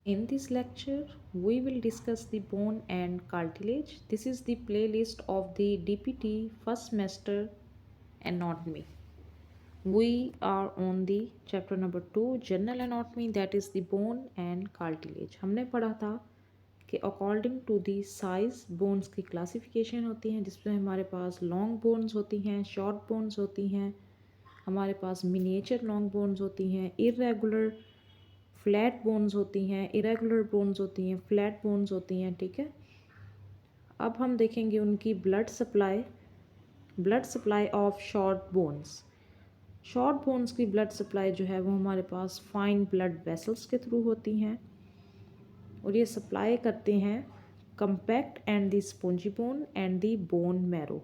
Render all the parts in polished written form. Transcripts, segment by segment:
In this lecture, we will discuss the bone and cartilage. This is the playlist of the DPT first semester anatomy. We are on the chapter number 2 general anatomy, that is the bone and cartilage. हमने पढ़ा था कि according to the size bones की classification होती हैं, जिसमें हमारे पास long bones होती हैं, शॉर्ट बोन्स होती हैं, हमारे पास मिनिएचर लॉन्ग बोन्स होती हैं, इरेगुलर फ्लैट बोन्स होती हैं, इरेगुलर बोन्स होती हैं, फ्लैट बोन्स होती हैं। ठीक है, अब हम देखेंगे उनकी blood supply of short bones. Short bones की ब्लड सप्लाई जो है वो हमारे पास फाइन ब्लड वेसल्स के थ्रू होती हैं और ये सप्लाई करते हैं compact and the spongy bone and the bone marrow.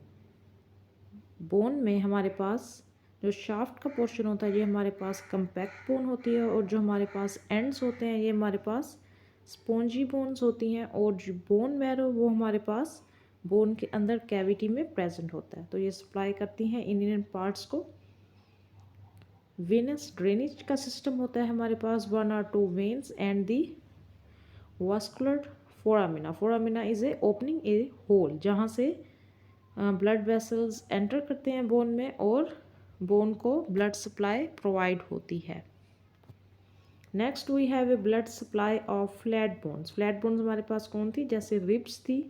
Bone में हमारे पास जो शाफ्ट का पोर्शन होता है ये हमारे पास कंपैक्ट बोन होती है और जो हमारे पास एंड्स होते हैं ये हमारे पास स्पॉन्जी बोन्स होती हैं और जो बोन मैरो वो हमारे पास बोन के अंदर कैविटी में प्रेजेंट होता है। तो ये सप्लाई करती हैं इन पार्ट्स को। वेनस ड्रेनेज का सिस्टम होता है हमारे पास 1 or 2 veins and the vascular foramina. Foramina is a opening a hole जहाँ से ब्लड वेसल्स एंटर करते हैं बोन में और बोन को ब्लड सप्लाई प्रोवाइड होती है। Next we have a blood supply of flat bones. Flat bones हमारे पास कौन थी, जैसे रिब्स थी,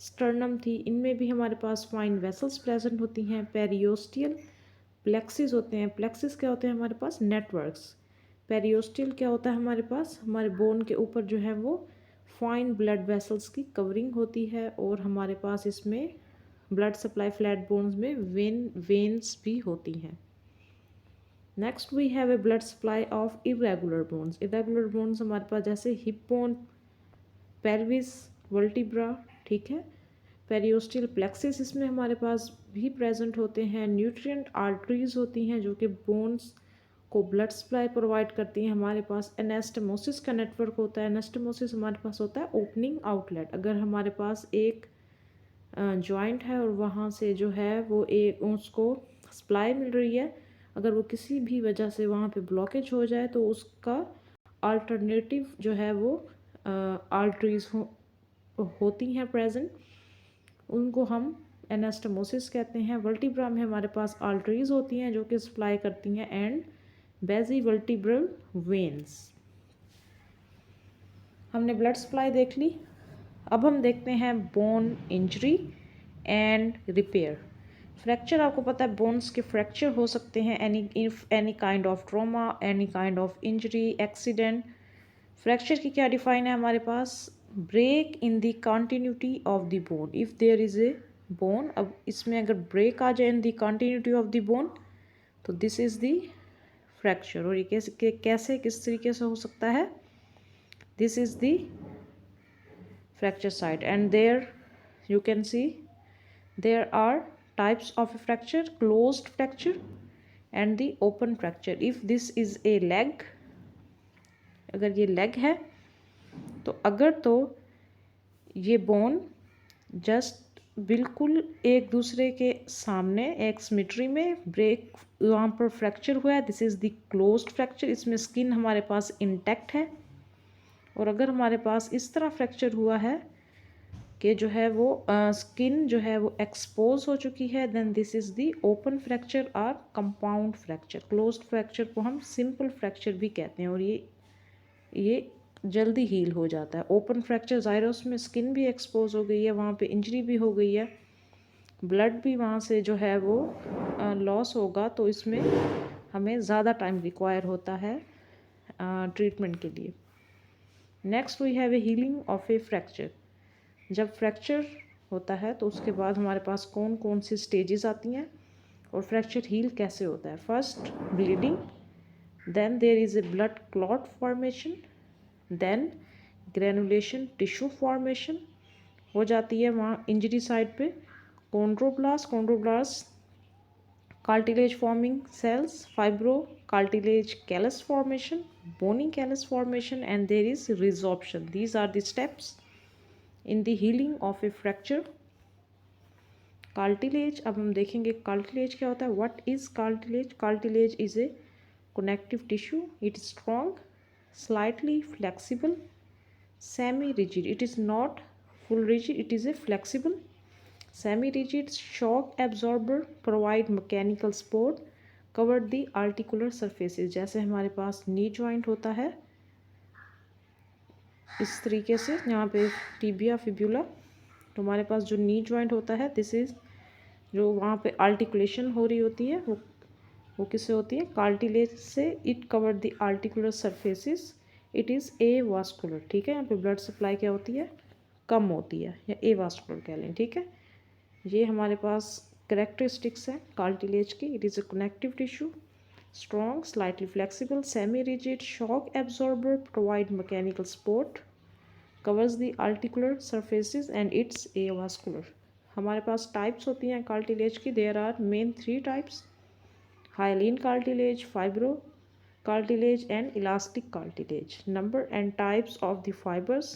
स्टर्नम थी, इनमें भी हमारे पास फाइन वेसल्स प्रेजेंट होती हैं। पेरियोस्टियल प्लेक्सिस होते हैं। प्लेक्सिस क्या होते हैं हमारे पास, नेटवर्क्स। पेरियोस्टियल क्या होता है हमारे पास, हमारे बोन के ऊपर जो है वो फाइन ब्लड वेसल्स की कवरिंग होती है और हमारे पास इसमें ब्लड सप्लाई फ्लैट बोन्स में वेन्स भी होती हैं। Next we have a blood supply of irregular bones. Irregular bones हमारे पास जैसे हिप बोन, पेल्विस, वर्टिब्रा। ठीक है, पेरियोस्टियल प्लेक्सिस इसमें हमारे पास भी प्रेजेंट होते हैं। न्यूट्रिएंट आर्टरीज होती हैं जो कि बोन्स को ब्लड सप्लाई प्रोवाइड करती हैं। हमारे पास एनास्टमोसिस का नेटवर्क होता है। एनास्टमोसिस हमारे पास होता है ओपनिंग आउटलेट। अगर हमारे पास एक जॉइंट है और वहाँ से जो है वो एक उसको सप्लाई मिल रही है, अगर वो किसी भी वजह से वहाँ पे ब्लॉकेज हो जाए तो उसका अल्टरनेटिव जो है वो आर्टरीज होती हैं प्रेजेंट, उनको हम एनास्टमोसिस कहते हैं। वर्टिब्रा में हमारे पास आर्टरीज होती हैं जो कि सप्लाई करती हैं एंड बेसिवर्टिब्रल वेन्स। हमने ब्लड सप्लाई देख ली। अब हम देखते हैं bone injury and repair. Fracture, आपको पता है बोन्स के फ्रैक्चर हो सकते हैं any kind of trauma, any kind of injury, accident. Fracture की क्या डिफाइन है हमारे पास, break in the continuity of the bone. If there is a bone, अब इसमें अगर ब्रेक आ जाए in the continuity of the bone तो दिस इज़ द फ्रैक्चर। और ये कैसे किस तरीके से हो सकता है, this is the fracture site and there you can see there are types of fracture: closed fracture and the open fracture. If this is a leg, अगर ये leg है तो अगर तो ये बोन जस्ट बिल्कुल एक दूसरे के सामने एक सिमेट्री में ब्रेक वहाँ पर फ्रैक्चर हुआ है, this is the closed fracture. इसमें स्किन हमारे पास इंटैक्ट है। और अगर हमारे पास इस तरह फ्रैक्चर हुआ है कि जो है वो स्किन जो है वो एक्सपोज हो चुकी है, then this is the open fracture और कंपाउंड फ्रैक्चर। क्लोज्ड फ्रैक्चर को हम सिंपल फ्रैक्चर भी कहते हैं और ये जल्दी हील हो जाता है। ओपन फ्रैक्चर ज़ाहिर है उसमें स्किन भी एक्सपोज हो गई है, वहाँ पे इंजरी भी हो गई है, ब्लड भी वहाँ से जो है वो लॉस होगा, तो इसमें हमें ज़्यादा टाइम रिक्वायर होता है ट्रीटमेंट के लिए। Next we have a healing of a fracture. जब फ्रैक्चर होता है तो उसके बाद हमारे पास कौन कौन सी स्टेजेस आती हैं और फ्रैक्चर हील कैसे होता है। First bleeding, then there is a blood clot formation, then granulation tissue formation हो जाती है वहाँ इंजरी साइड पे। Chondroblast cartilage forming cells, fibro cartilage callus formation, bony callus formation, and there is resorption. These are the steps in the healing of a fracture. Cartilage, अब हम देखेंगे cartilage क्या होता है। What is cartilage? Cartilage is a connective tissue. It is strong, slightly flexible, semi rigid, it is not full rigid, it is a flexible. Semi rigid shock absorber provide mechanical support, cover the articular surfaces. जैसे हमारे पास knee joint होता है इस तरीके से, यहाँ पे tibia fibula, तो हमारे पास जो नी जॉइंट होता है दिस इज, जो वहाँ पे आर्टिकुलेशन हो रही होती है वो किससे होती है, कार्टिलेज से. It cover the articular surfaces, it is a vascular. ठीक है, यहाँ पे ब्लड सप्लाई क्या होती है, कम होती है, या ए वास्कुलर कह लें. ठीक है, ये हमारे पास करेक्टरिस्टिक्स हैं कार्टिलेज की. It is a connective tissue, strong, slightly flexible, semi-rigid, shock absorber, provide mechanical support, covers the articular surfaces and it's avascular. हमारे पास टाइप्स होती हैं कार्टिलेज की. There are main 3 types: hyaline cartilage, fibro cartilage and elastic cartilage. Number and types of the fibers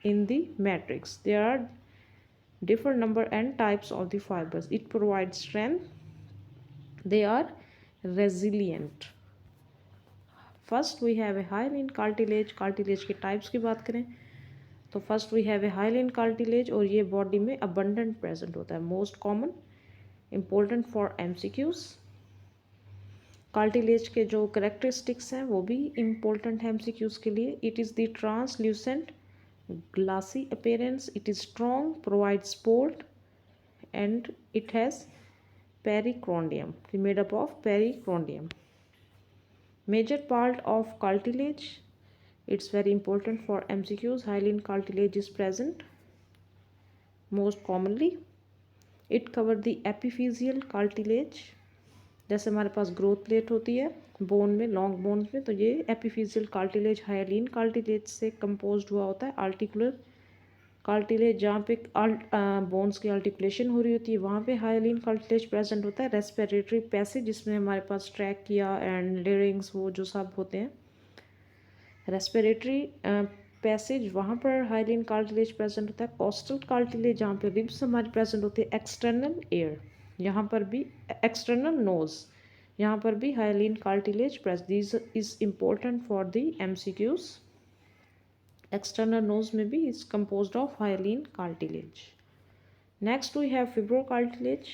in the matrix. There are different number and types of the fibers. It provides strength. They are resilient. First we have a hyaline cartilage. Cartilage के types की बात करें तो first we have a hyaline cartilage, और ये body में abundant present होता है. Most common, important for MCQs. Cartilage के जो करेक्टरिस्टिक्स हैं वो भी इम्पोर्टेंट है एमसीक्यूज के लिए. It is the translucent glassy appearance, it is strong, provide support and it has perichondrium, made up of perichondrium. Major part of cartilage, it's very important for MCQs. Hyaline cartilage is present most commonly. It cover the epiphyseal cartilage. जैसे हमारे पास growth plate होती है bone में, long bones में, तो ये epiphyseal cartilage hyaline cartilage से composed हुआ होता है. आर्टिकुलर कार्टिलेज जहाँ पे बोन्स की आर्टिकुलेशन हो रही होती है वहाँ पे हाइलिन कार्टिलेज प्रेजेंट होता है. रेस्पिरेटरी पैसेज जिसमें हमारे पास ट्रैकिया एंड लेरिंग्स वो जो सब होते हैं, रेस्पिरेटरी पैसेज वहाँ पर हाइलिन कार्टिलेज प्रेजेंट होता है. कोस्टल कार्टिलेज जहाँ पे रिब्स हमारी प्रेजेंट होती है. एक्सटर्नल एयर, यहाँ पर भी एक्सटर्नल नोज, यहाँ पर भी hyaline cartilage present. This is important for the MCQs. External nose may be is composed of hyaline cartilage. Next we have fibrocartilage.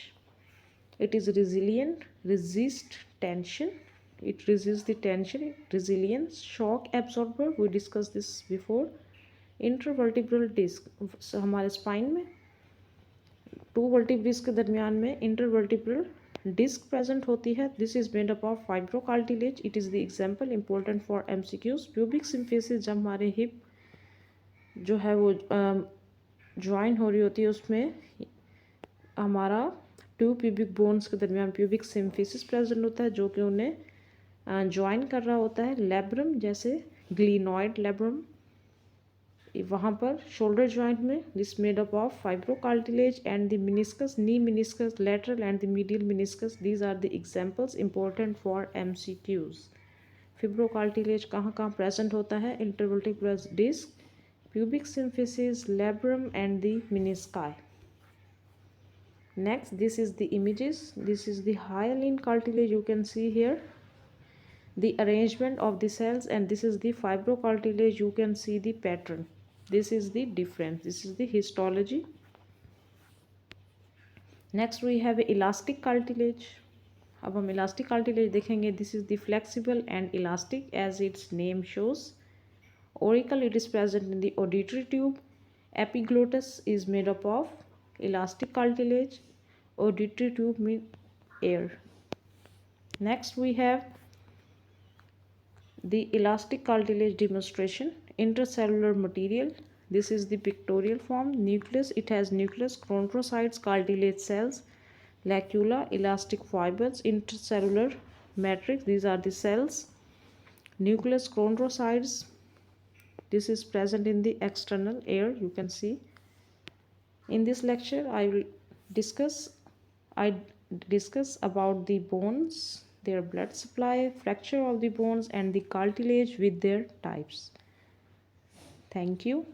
It is resilient, resist tension. It resists the tension, resilience, shock absorber. We discussed this before. Intervertebral disc, हमारे spine में 2 vertebrae के दरमियान में intervertebral disc present होती है. This is made up of fibrocartilage. It is the example important for MCQs. Pubic symphysis जब हमारे hip जो है वो ज्वाइन हो रही होती है उसमें हमारा 2 प्यूबिक बोन्स के दरमियान प्यूबिक सिम्फिसिस प्रेजेंट होता है जो कि उन्हें ज्वाइन कर रहा होता है. लेब्रम जैसे ग्लिनॉइड लेब्रम वहाँ पर शोल्डर जॉइंट में. This made up of fibrocartilage and the meniscus, knee meniscus, lateral and the medial meniscus. These are the examples important for MCQs. Fibrocartilage कहाँ कहाँ प्रेजेंट होता है? Intervertebral disc, pubic symphysis, labrum and the menisci. Next, this is the images. This is the hyaline cartilage. You can see here the arrangement of the cells, and this is the fibrocartilage. You can see the pattern. This is the difference. This is the histology. Next we have elastic cartilage. अब हम elastic cartilage देखेंगे. This is the flexible and elastic as its name shows. Auricle, it is present in the auditory tube. Epiglottis is made up of elastic cartilage. Auditory tube means air. Next we have the elastic cartilage demonstration. Intracellular material. This is the pictorial form. Nucleus, it has nucleus, chondrocytes, cartilage cells, lacula, elastic fibers, intracellular matrix. These are the cells. Nucleus, chondrocytes. This is present in the external air, you can see. In this lecture I will discuss about the bones, their blood supply, fracture of the bones and the cartilage with their types. Thank you.